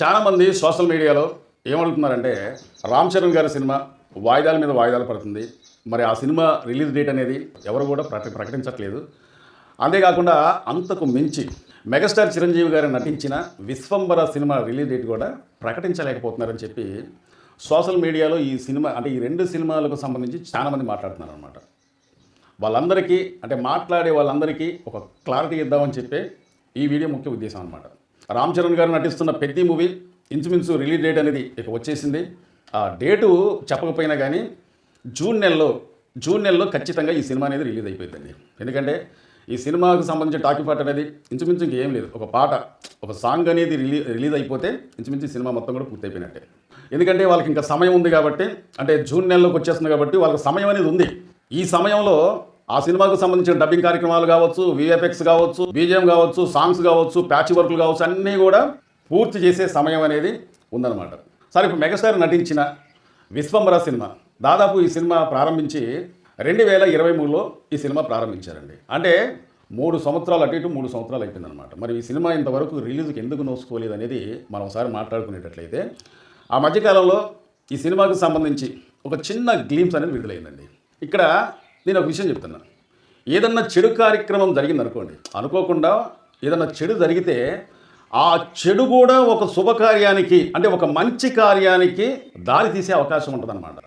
చాలామంది సోషల్ మీడియాలో ఏమడుగుతున్నారంటే రామ్ చరణ్ గారి సినిమా వాయిదాల మీద వాయిదాలు పడుతుంది. మరి ఆ సినిమా రిలీజ్ డేట్ అనేది ఎవరు కూడా ప్రకటించట్లేదు. అంతేకాకుండా అంతకు మించి మెగాస్టార్ చిరంజీవి గారు నటించిన విశ్వంబర సినిమా రిలీజ్ డేట్ కూడా ప్రకటించలేకపోతున్నారని చెప్పి సోషల్ మీడియాలో ఈ సినిమా అంటే ఈ రెండు సినిమాలకు సంబంధించి చాలామంది మాట్లాడుతున్నారు అనమాట. వాళ్ళందరికీ అంటే మాట్లాడే వాళ్ళందరికీ ఒక క్లారిటీ ఇద్దామని చెప్పి ఈ వీడియో ముఖ్య ఉద్దేశం అనమాట. రామ్ చరణ్ గారు నటిస్తున్న పెద్ది మూవీ ఇంచుమించు రిలీజ్ డేట్ అనేది ఇక వచ్చేసింది. ఆ డేటు చెప్పకపోయినా కానీ జూన్ నెలలో ఖచ్చితంగా ఈ సినిమా అనేది రిలీజ్ అయిపోయిందండి. ఎందుకంటే ఈ సినిమాకు సంబంధించిన టాకీ పాట అనేది ఇంచుమించు ఇంకేం లేదు. ఒక పాట ఒక సాంగ్ అనేది రిలీజ్ అయిపోతే ఇంచుమించు ఈ సినిమా మొత్తం కూడా పూర్తయిపోయినట్టే. ఎందుకంటే వాళ్ళకి ఇంకా సమయం ఉంది కాబట్టి, అంటే జూన్ నెలలోకి వచ్చేస్తుంది కాబట్టి వాళ్ళకి సమయం అనేది ఉంది. ఈ సమయంలో ఆ సినిమాకు సంబంధించిన డబ్బింగ్ కార్యక్రమాలు కావచ్చు, విఎఫ్ఎక్స్ కావచ్చు, బీజిఎం కావచ్చు, సాంగ్స్ కావచ్చు, ప్యాచ్ వర్క్లు కావచ్చు, అన్నీ కూడా పూర్తి చేసే సమయం అనేది ఉందన్నమాట. సరే, ఇప్పుడు మెగాస్టార్ నటించిన విశ్వంబర సినిమా దాదాపు ఈ సినిమా ప్రారంభించి 2023లో ఈ సినిమా ప్రారంభించారండి. అంటే 3 సంవత్సరాలు అటు ఇటు 3 సంవత్సరాలు అయిపోయిందనమాట. మరి ఈ సినిమా ఇంతవరకు రిలీజ్కి ఎందుకు నోసుకోలేదు అనేది మనం ఒకసారి మాట్లాడుకునేటట్లయితే, ఆ మధ్యకాలంలో ఈ సినిమాకు సంబంధించి ఒక చిన్న గ్లింప్స్ అనేది విడుదలైందండి. ఇక్కడ నేను ఒక విషయం చెప్తున్నా. ఏదన్నా చెడు కార్యక్రమం జరిగిందనుకోండి, అనుకోకుండా ఏదన్నా చెడు జరిగితే ఆ చెడు కూడా ఒక శుభకార్యానికి అంటే ఒక మంచి కార్యానికి దారి తీసే అవకాశం ఉంటుందన్నమాట.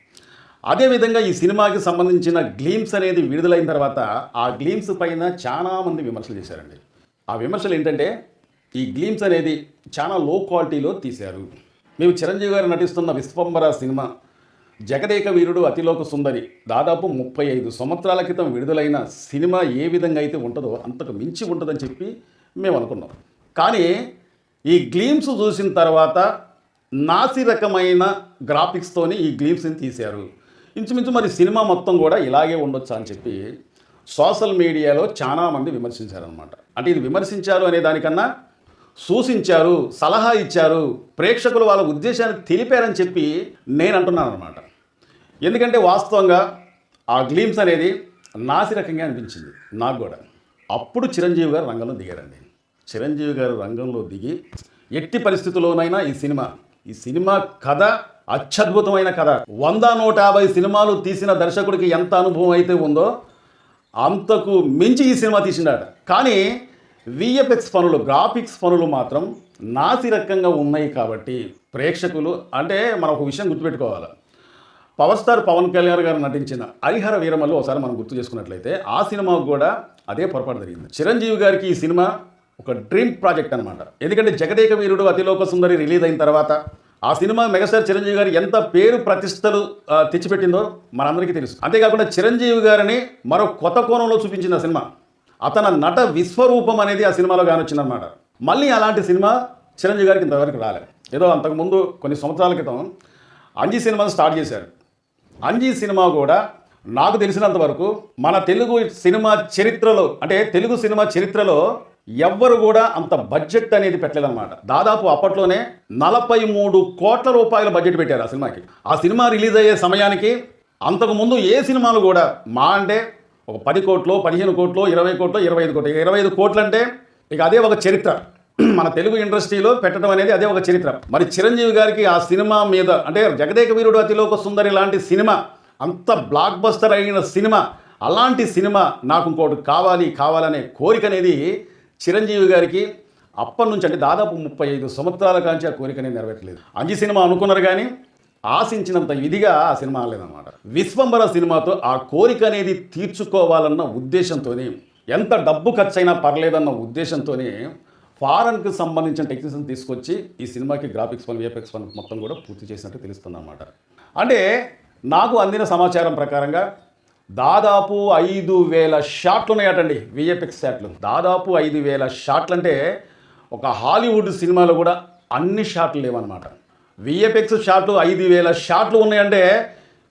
అదేవిధంగా ఈ సినిమాకి సంబంధించిన గ్లింప్స్ అనేది విడుదలైన తర్వాత ఆ గ్లింప్స్ పైన చాలామంది విమర్శలు చేశారండి. ఆ విమర్శలు ఏంటంటే, ఈ గ్లింప్స్ అనేది చాలా లో క్వాలిటీలో తీశారు. మేము చిరంజీవి గారు నటిస్తున్న విశ్వంబర సినిమా జగదేక వీరుడు అతిలోక సుందరి దాదాపు 35 సంవత్సరాల క్రితం విడుదలైన సినిమా ఏ విధంగా అయితే ఉంటుందో అంతకు మించి ఉంటుందని చెప్పి మేము అనుకున్నాం. కానీ ఈ గ్లింప్స్ చూసిన తర్వాత నాసి రకమైన గ్రాఫిక్స్తోని ఈ గ్లింప్స్ని తీశారు. ఇంచుమించు మరి సినిమా మొత్తం కూడా ఇలాగే ఉండొచ్చు అని చెప్పి సోషల్ మీడియాలో చాలామంది విమర్శించారనమాట. అంటే ఇది విమర్శించారు అనే దానికన్నా సూచించారు, సలహా ఇచ్చారు, ప్రేక్షకులు వాళ్ళ ఉద్దేశాన్ని తెలిపారని చెప్పి నేను అంటున్నాను అనమాట. ఎందుకంటే వాస్తవంగా ఆ గ్లింప్స్ అనేది నాసిరకంగా అనిపించింది నాకు కూడా. అప్పుడు చిరంజీవి గారు రంగంలో దిగారండి. చిరంజీవి గారు రంగంలో దిగి ఎట్టి పరిస్థితుల్లోనైనా ఈ సినిమా కథ అత్యద్భుతమైన కథ. 100-150 సినిమాలు తీసిన దర్శకుడికి ఎంత అనుభవం అయితే ఉందో అంతకు మించి ఈ సినిమా తీసిండట. కానీ విఎఫ్ఎక్స్ పనులు, గ్రాఫిక్స్ పనులు మాత్రం నాసిరకంగా ఉన్నాయి. కాబట్టి ప్రేక్షకులు అంటే మనం ఒక విషయం గుర్తుపెట్టుకోవాలి. పవర్ స్టార్ పవన్ కళ్యాణ్ గారు నటించిన హరిహర వీరమల్లు ఒకసారి మనం గుర్తు చేసుకున్నట్లయితే ఆ సినిమాకు కూడా అదే పొరపాటు జరిగింది. చిరంజీవి గారికి ఈ సినిమా ఒక డ్రీమ్ ప్రాజెక్ట్ అనమాట. ఎందుకంటే జగదేక వీరుడు అతిలోక సుందరి రిలీజ్ అయిన తర్వాత ఆ సినిమా మెగాస్టార్ చిరంజీవి గారు ఎంత పేరు ప్రతిష్టలు తెచ్చిపెట్టిందో మనందరికీ తెలుసు. అంతేకాకుండా చిరంజీవి గారిని మరో కొత్త కోణంలో చూపించిన సినిమా. అతని నట విశ్వరూపం అనేది ఆ సినిమాలో కానొచ్చిందనమాట. మళ్ళీ అలాంటి సినిమా చిరంజీవి గారికి ఇంతవరకు రాలేదు. ఏదో అంతకుముందు కొన్ని సంవత్సరాల క్రితం అంజీ సినిమాను స్టార్ట్ చేశారు. అంజీ సినిమా కూడా నాకు తెలిసినంత వరకు మన తెలుగు సినిమా చరిత్రలో ఎవ్వరు కూడా అంత బడ్జెట్ అనేది పెట్టలేదన్నమాట. దాదాపు అప్పట్లోనే 43 కోట్ల రూపాయల బడ్జెట్ పెట్టారు ఆ సినిమాకి. ఆ సినిమా రిలీజ్ అయ్యే సమయానికి అంతకుముందు ఏ సినిమాలు కూడా మా అంటే ఒక 10 కోట్లు, 15 కోట్లు, 20 కోట్లు, 25 కోట్లు. 25 కోట్లు అంటే ఇక అదే ఒక చరిత్ర. మన తెలుగు ఇండస్ట్రీలో పెట్టడం అనేది అదే ఒక చరిత్ర. మరి చిరంజీవి గారికి ఆ సినిమా మీద అంటే జగదేక వీరుడు అతిలోక సుందరి లాంటి సినిమా, అంత బ్లాక్ బస్టర్ అయిన సినిమా, అలాంటి సినిమా నాకు ఇంకోటి కావాలనే కోరిక అనేది చిరంజీవి గారికి అప్పటి నుంచి అంటే దాదాపు 35 సంవత్సరాల కాంచి ఆ కోరిక అనేది నెరవేర్చలేదు. అంజీ సినిమా అనుకున్నారు కానీ ఆశించినంత ఇదిగా ఆ సినిమా ఆడలేదన్నమాట. విశ్వంబర సినిమాతో ఆ కోరిక అనేది తీర్చుకోవాలన్న ఉద్దేశంతోనే, ఎంత డబ్బు ఖర్చైనా పర్లేదన్న ఉద్దేశంతోనే ఫారెన్కి సంబంధించిన టెక్నీషియన్స్ తీసుకొచ్చి ఈ సినిమాకి గ్రాఫిక్స్ పని, విఎఫ్ఎక్స్ పని మొత్తం కూడా పూర్తి చేసినట్టు తెలుస్తుంది అన్నమాట. అంటే నాకు అందిన సమాచారం ప్రకారంగా దాదాపు 5,000 షాట్లు ఉన్నాయటండి, విఎఫ్ఎక్స్ షాట్లు. దాదాపు 5,000 షాట్లు అంటే ఒక హాలీవుడ్ సినిమాలో కూడా అన్ని షాట్లు లేవన్నమాట. విఎఫ్ఎక్స్ షాట్లు 5,000 షాట్లు ఉన్నాయంటే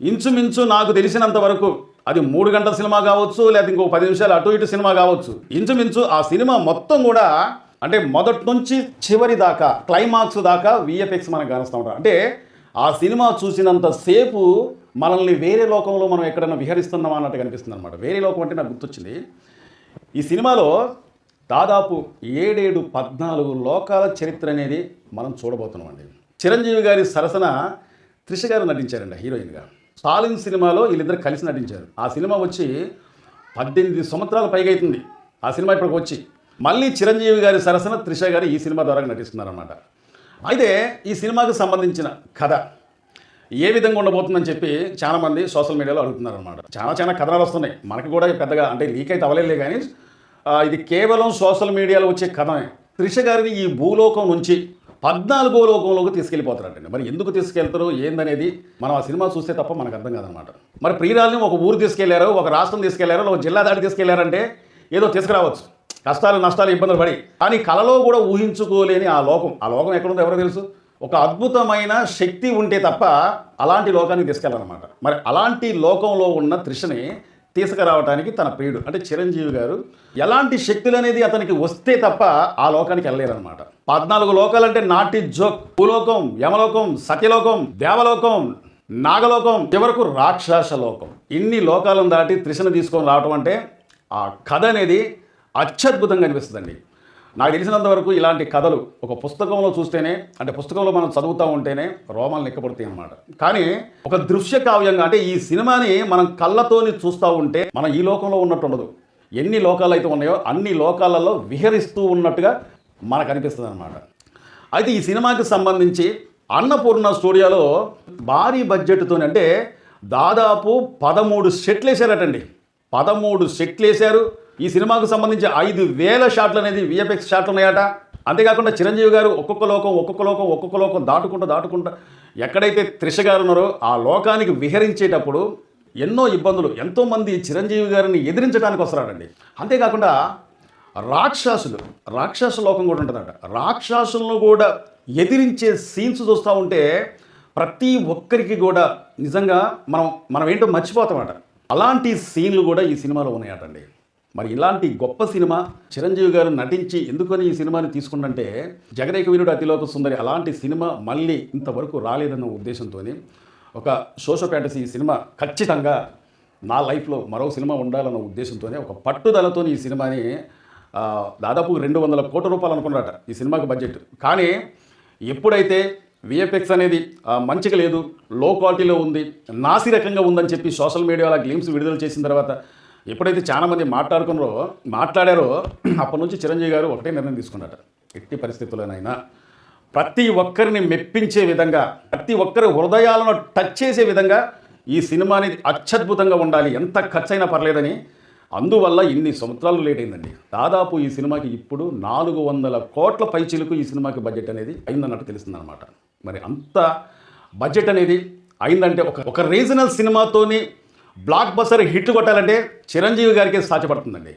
ఇంచుమించు నాకు తెలిసినంత వరకు అది 3 గంటల సినిమా కావచ్చు, లేదా ఇంకో 10 నిమిషాలు అటు ఇటు సినిమా కావచ్చు. ఇంచుమించు ఆ సినిమా మొత్తం కూడా అంటే మొదటి నుంచి చివరి దాకా క్లైమాక్స్ దాకా విఎఫ్ఎక్స్ మనకు కానిస్తూ ఉంటారు. అంటే ఆ సినిమా చూసినంతసేపు మనల్ని వేరే లోకంలో మనం ఎక్కడైనా విహరిస్తున్నామా అన్నట్టు కనిపిస్తుంది అనమాట. వేరే లోకం అంటే నాకు గుర్తొచ్చింది, ఈ సినిమాలో దాదాపు 14 లోకాల చరిత్ర అనేది మనం చూడబోతున్నామండి. చిరంజీవి గారి సరసన త్రిష గారు నటించారండి హీరోయిన్గా. స్టాలిన్ సినిమాలో వీళ్ళిద్దరు కలిసి నటించారు. ఆ సినిమా వచ్చి 18 సంవత్సరాల పైగా అవుతుంది ఆ సినిమా ఇప్పటికి వచ్చి. మళ్ళీ చిరంజీవి గారి సరసన త్రిష గారు ఈ సినిమా ద్వారా నటిస్తున్నారన్నమాట. అయితే ఈ సినిమాకి సంబంధించిన కథ ఏ విధంగా ఉండబోతుందని చెప్పి చాలామంది సోషల్ మీడియాలో అడుగుతున్నారనమాట. చాలా కథనాలు వస్తున్నాయి. మనకి కూడా పెద్దగా అంటే లీక్ అయితే అవ్వలేదు కానీ ఇది కేవలం సోషల్ మీడియాలో వచ్చే కథనే. త్రిష గారిని ఈ భూలోకం నుంచి 14వ లోకంలోకి తీసుకెళ్ళిపోతారంటండి. మరి ఎందుకు తీసుకెళ్తారు ఏందనేది మనం ఆ సినిమా చూస్తే తప్ప మనకు అర్థం కాదనమాట. మరి ప్రియురాల్ని ఒక ఊరు తీసుకెళ్లారు, ఒక రాష్ట్రం తీసుకెళ్లారు, ఒక జిల్లా దాటి తీసుకెళ్లారంటే ఏదో తీసుకురావచ్చు, కష్టాలు నష్టాలు ఇబ్బందులు పడి. కానీ కలలో కూడా ఊహించుకోలేని ఆ లోకం ఎక్కడుందో ఎవరో తెలుసు. ఒక అద్భుతమైన శక్తి ఉంటే తప్ప అలాంటి లోకానికి తీసుకెళ్ళాలన్నమాట. మరి అలాంటి లోకంలో ఉన్న త్రిషని తీసుకురావడానికి తన ప్రియుడు అంటే చిరంజీవి గారు ఎలాంటి శక్తులు అనేది అతనికి వస్తే తప్ప ఆ లోకానికి వెళ్ళలేరనమాట. 14 లోకాలంటే నాటి జోక్. భూలోకం, యమలోకం, సత్యలోకం, దేవలోకం, నాగలోకం, చివరకు రాక్షస లోకం. ఇన్ని లోకాలను దాటి త్రిషను తీసుకొని రావటం అంటే ఆ కథ అనేది అత్యద్భుతంగా అనిపిస్తుందండి. నాకు తెలిసినంత వరకు ఇలాంటి కథలు ఒక పుస్తకంలో చూస్తేనే, అంటే పుస్తకంలో మనం చదువుతూ ఉంటేనే రోమాలు నిక్కబడతాయి అన్నమాట. కానీ ఒక దృశ్య కావ్యంగా అంటే ఈ సినిమాని మనం కళ్ళతోని చూస్తూ ఉంటే మనం ఈ లోకంలో ఉన్నట్టు ఉండదు. ఎన్ని లోకాలు అయితే ఉన్నాయో అన్ని లోకాలలో విహరిస్తూ ఉన్నట్టుగా మనకు అనిపిస్తుంది అన్నమాట. అయితే ఈ సినిమాకి సంబంధించి అన్నపూర్ణ స్టూడియోలో భారీ బడ్జెట్తో అంటే దాదాపు 13 సెట్లు వేసారటండి. 13 సెట్లు వేశారు. ఈ సినిమాకు సంబంధించి 5,000 షాట్లు అనేది విఎఫ్ఎక్స్ షాట్లు ఉన్నాయట. అంతేకాకుండా చిరంజీవి గారు ఒక్కొక్క లోకం దాటుకుంటూ ఎక్కడైతే త్రిష గారు ఉన్నారో ఆ లోకానికి విహరించేటప్పుడు ఎన్నో ఇబ్బందులు, ఎంతోమంది చిరంజీవి గారిని ఎదిరించడానికి వస్తున్నారండి. అంతేకాకుండా రాక్షస లోకం కూడా ఉంటుందట. రాక్షసులను కూడా ఎదిరించే సీన్స్ చూస్తూ ఉంటే ప్రతి ఒక్కరికి కూడా నిజంగా మనం ఏంటో మర్చిపోతామట. అలాంటి సీన్లు కూడా ఈ సినిమాలో ఉన్నాయటండి. మరి ఇలాంటి గొప్ప సినిమా చిరంజీవి గారు నటించి ఎందుకని ఈ సినిమాని తీసుకుంటే జగదేక వీరుడు అతిలోక సుందరి అలాంటి సినిమా మళ్ళీ ఇంతవరకు రాలేదన్న ఉద్దేశంతో ఒక సోషల్ ఫ్యాంటసీ సినిమా ఖచ్చితంగా నా లైఫ్లో మరో సినిమా ఉండాలన్న ఉద్దేశంతోనే ఒక పట్టుదలతో ఈ సినిమాని దాదాపు 200 కోట్ల రూపాయలు అనుకున్నారట ఈ సినిమాకి బడ్జెట్. కానీ ఎప్పుడైతే విఎఫ్ఎక్స్ అనేది మంచిగా లేదు, లో క్వాలిటీలో ఉంది, నాసిరకంగా ఉందని చెప్పి సోషల్ మీడియాలో గ్లిమ్స్ విడుదల చేసిన తర్వాత ఎప్పుడైతే చాలామంది మాట్లాడారో అప్పటి నుంచి చిరంజీవి గారు ఒకటే నిర్ణయం తీసుకున్నారట. ఎట్టి పరిస్థితుల్లోనైనా ప్రతి ఒక్కరిని మెప్పించే విధంగా, ప్రతి ఒక్కరి హృదయాలను టచ్ చేసే విధంగా ఈ సినిమాని అత్యద్భుతంగా ఉండాలి, ఎంత ఖర్చైనా పర్లేదని. అందువల్ల ఇన్ని సంవత్సరాలు లేట్ అయిందండి. దాదాపు ఈ సినిమాకి ఇప్పుడు 400 కోట్ల పైచిలకు ఈ సినిమాకి బడ్జెట్ అనేది అయిందన్నట్టు తెలుస్తుందన్నమాట. మరి అంత బడ్జెట్ అనేది అయిందంటే ఒక రీజనల్ సినిమాతోని బ్లాక్ బస్టర్ హిట్ కొట్టాలంటే చిరంజీవి గారికి సాధ్యపడుతుందండి.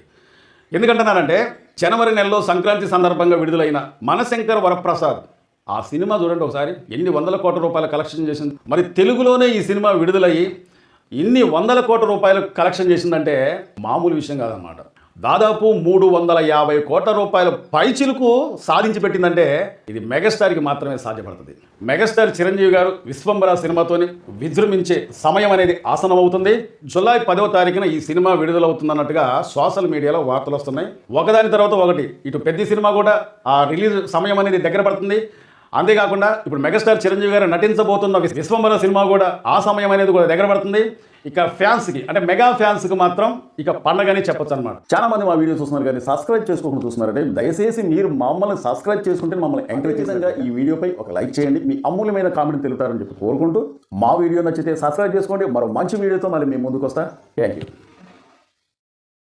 ఎందుకంటున్నానంటే జనవరి నెలలో సంక్రాంతి సందర్భంగా విడుదలైన మనశంకర్ వరప్రసాద్ ఆ సినిమా చూడండి ఒకసారి ఎన్ని 100 కోట్ల రూపాయల కలెక్షన్ చేసింది. మరి తెలుగులోనే ఈ సినిమా విడుదలయ్యి ఇన్ని 100 కోట్ల రూపాయలు కలెక్షన్ చేసిందంటే మామూలు విషయం కాదన్నమాట. దాదాపు 350 కోట్ల రూపాయల పైచిలుకు సాధించి పెట్టిందంటే ఇది మెగాస్టార్కి మాత్రమే సాధ్యపడుతుంది. మెగాస్టార్ చిరంజీవి గారు విశ్వంబర సినిమాతోని విజృంభించే సమయం అనేది ఆసనమవుతుంది. జూలై 10వ తారీఖున ఈ సినిమా విడుదలవుతుందన్నట్టుగా సోషల్ మీడియాలో వార్తలు వస్తున్నాయి. ఒకదాని తర్వాత ఒకటి ఇటు పెద్ద సినిమా కూడా ఆ రిలీజ్ సమయం అనేది దగ్గర పడుతుంది. అంతేకాకుండా ఇప్పుడు మెగాస్టార్ చిరంజీవి గారు నటించబోతున్న విశ్వంబర సినిమా కూడా ఆ సమయం అనేది కూడా దగ్గర పడుతుంది. ఇక ఫ్యాన్స్కి అంటే మెగా ఫ్యాన్స్కి మాత్రం ఇక పండగనే చెప్పొచ్చు అనమాట. చాలా మంది మా వీడియో చూస్తున్నారు కానీ సబ్స్క్రైబ్ చేసుకోకుండా చూస్తున్నారంటే దయచేసి మీరు మమ్మల్ని సబ్స్క్రైబ్ చేసుకుంటే మమ్మల్ని ఎంకరేజ్ చేసేందుకు ఈ వీడియోపై ఒక లైక్ చేయండి, మీ అమూల్యమైన కామెంట్ తెలుపుతారని చెప్పి కోరుకుంటూ మా వీడియో నచ్చితే సబ్స్క్రైబ్ చేసుకోండి. మరో మంచి వీడియోతో మళ్ళీ మేము ముందుకు వస్తా. Thank you.